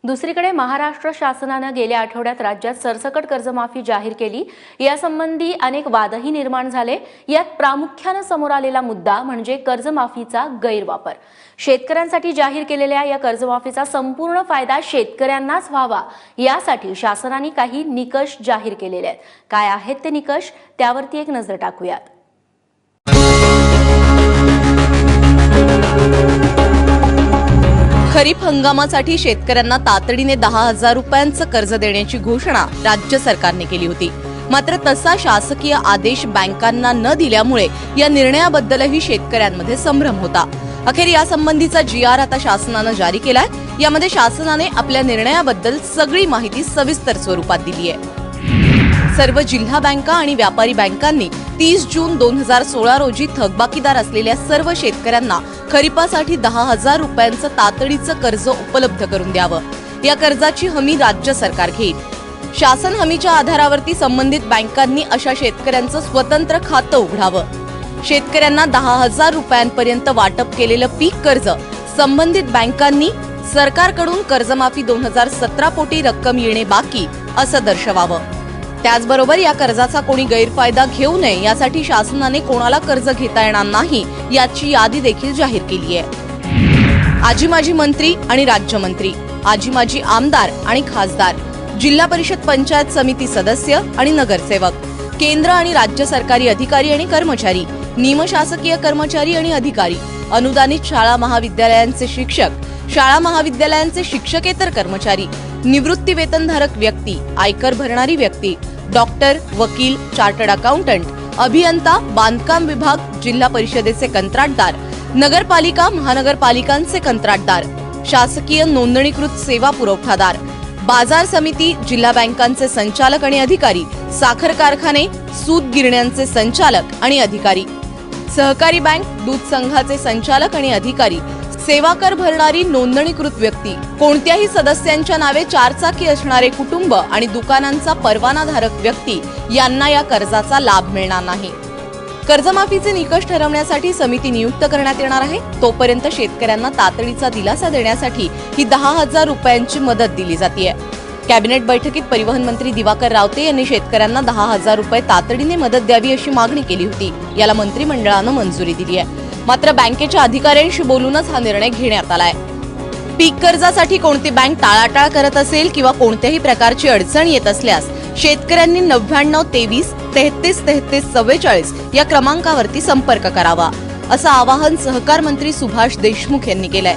दुसरीकडे महाराष्ट्र शासनाने गेल्या आठवड्यात राज्यात सरसकट कर्जमाफी जाहीर केली। यासंबंधी अनेक वादही निर्माण झाले। यात प्रामुख्याने समोर आलेला मुद्दा म्हणजे कर्जमाफीचा गैरवापर। शेतकऱ्यांसाठी जाहीर केलेल्या या कर्जमाफीचा संपूर्ण फायदा शेतकऱ्यांनाच व्हावा यासाठी शासनाने काही निकष जाहीर केलेले आहेत। काय आहेत ते निकष त्यावरती एक नजर टाकूयात। खरीप हंगामासाठी शेतकऱ्यांना तातडीने 10,000 रुपयांचं कर्ज देण्याची घोषणा राज्य सरकारने केली होती। मात्र तसा शासकीय आदेश बँकांना न दिल्यामुळे या निर्णयाबद्दलही शेतकऱ्यांमध्ये संभ्रम होता। अखेर यासंबंधीचा GR आता शासनाने जारी केलाय। यामध्ये शासनाने आपल्या निर्णयाबद्दल सगळी माहिती सविस्तर स्वरूपात दिली आहे। सर्व जिल्हा बँका आणि व्यापारी बँकांनी 30 जून 2016 रोजी थकबाकीदार असलेल्या सर्व शेतकऱ्यांना खरीपासाठी 10,000 रुपयांचं तातडीचं कर्ज उपलब्ध करून द्यावं। या कर्जाची हमी राज्य सरकार घेईल। शासन हमीच्या आधारावरती संबंधित बँकांनी अशा शेतकऱ्यांचं स्वतंत्र खातं उघडावं। शेतकऱ्यांना 10,000 रुपयांपर्यंत वाटप केलेलं पीक कर्ज संबंधित बँकांनी सरकारकडून कर्जमाफी 2017 पोटी रक्कम येणे बाकी असं दर्शवावं। त्याचबरोबर या कर्जाचा कोणी गैरफायदा घेऊ नये यासाठी शासनाने कोणाला कर्ज घेता येणार नाही याची यादी देखील जाहीर केली आहे। आजी माजी मंत्री आणि राज्यमंत्री, आजी माजी आमदार आणि खासदार, जिल्हा परिषद पंचायत समिती सदस्य आणि नगरसेवक, केंद्र आणि राज्य सरकारी अधिकारी आणि कर्मचारी, निमशासकीय कर्मचारी आणि अधिकारी, अनुदानित शाळा महाविद्यालयांचे शिक्षक, शाळा महाविद्यालयांचे शिक्षकेतर कर्मचारी, निवृत्ती वेतनधारक व्यक्ती, आयकर भरणारी व्यक्ती, डॉक्टर, वकील, चार्टर्ड अकाउंटंट, अभियंता, बांधकाम विभाग, जिल्हा परिषदेचे कंत्राटदार, नगरपालिका महानगरपालिकांचे कंत्राटदार, शासकीय नोंदणीकृत सेवा पुरवठादार, बाजार समिती, जिल्हा बँकांचे संचालक आणि अधिकारी, साखर कारखाने, सूत गिरण्यांचे संचालक आणि अधिकारी, सहकारी बँक, दूध संघाचे संचालक आणि अधिकारी, सेवा कर भरणारी नोंदणीकृत व्यक्ती, कोणत्याही सदस्यांच्या नावे 4 चाकी असणारे कुटुंब आणि दुकानांचा परवानाधारक व्यक्ती यांना या कर्जाचा लाभ मिळणार नाही। कर्जमाफीचे निकष ठरवण्यासाठी समिती नियुक्त करण्यात येणार आहे। तोपर्यंत शेतकऱ्यांना तातडीचा दिलासा देण्यासाठी ही 10,000 रुपयांची मदत दिली जाते। कॅबिनेट बैठकीत परिवहन मंत्री दिवाकर रावते यांनी शेतकऱ्यांना 10,000 रुपये तातडीने मदत द्यावी अशी मागणी केली होती। याला मंत्रिमंडळानं मंजुरी दिली आहे। मात्र बँकेच्या अधिकाऱ्यांशी बोलूनच हा निर्णय घेण्यात आलाय। पीक कर्जासाठी कोणती बँक टाळाटाळ करत असेल किंवा कोणत्याही प्रकारची अडचण येत असल्यास शेतकऱ्यांनी 99 23 33 33 44 या क्रमांकावरती संपर्क करावा असं आवाहन सहकार मंत्री सुभाष देशमुख यांनी केलंय।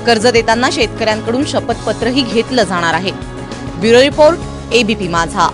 कर्ज देताना शेतकऱ्यांकडून शपथपत्रही घेतलं जाणार आहे। ब्युरो रिपोर्ट, ABP माझा।